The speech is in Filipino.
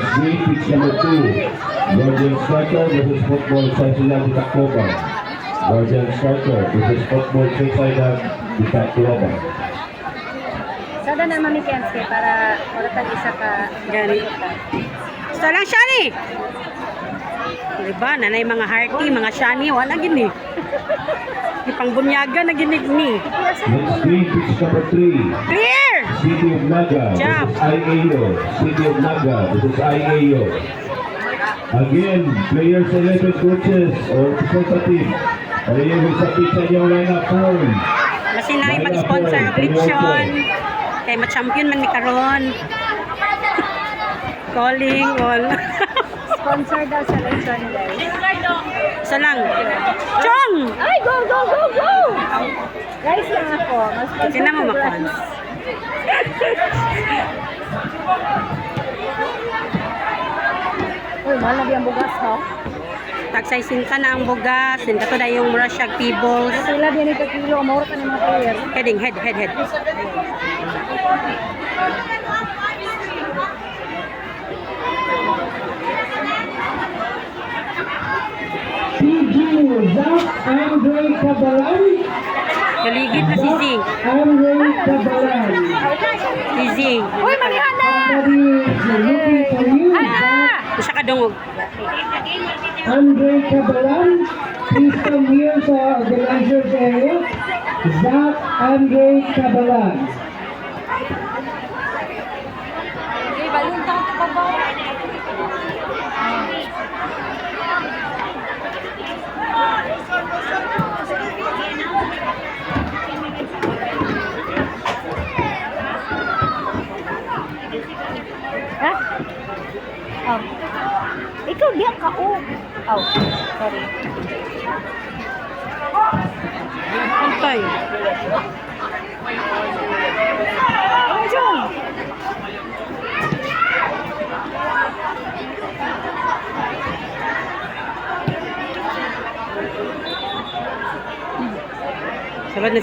Next game, pitch number 2. Guardian Striker versus Football Sociedad de Tacloban. Guardian Striker versus Football Sociedad de Tacloban. Sada na mami Kenske para tag isa ka Gani. Gusto lang Shani. Diba, nanay mga hearty, mga Shani, wala gini. Ipangbunyaga na ginig ni. Next game, pitch number 3. Clear! City of Naga Jump. versus IAO. City of Naga versus IAO. Again, players selected coaches or representative. Ayaw sa pitch sa inyong lineup form. Kasi na mag-sponsor ng Glitchon. Kay ma-champion man ni Karon. Calling all. sponsor daw sa lesson guys. Isa lang. Chong! Ay, go, go, go, go! Guys lang ako. Mas Sino mo makons? Uy, mahal na biyang bugas ha. Tagsay sinta na ang bugas. Sinta to na yung Russiag tables. Sila biyan ito kilo. Mauro ka ng mga player. Heading, head. PG Zach Andre Cabalan. Kaligid na si Zing. Andre Cabalan. Si Zing. Uy, manihan na! Somebody is looking for you. Zach Siya kadungog. Andre Cabalan. Please come here sa organizers area. Zach Andre Cabalan. Okay, balintang ito pa ba? Ha? Oh. Ikaw diyan ka oh. Oh, sorry. Antay. Oh, Jong. Sabad na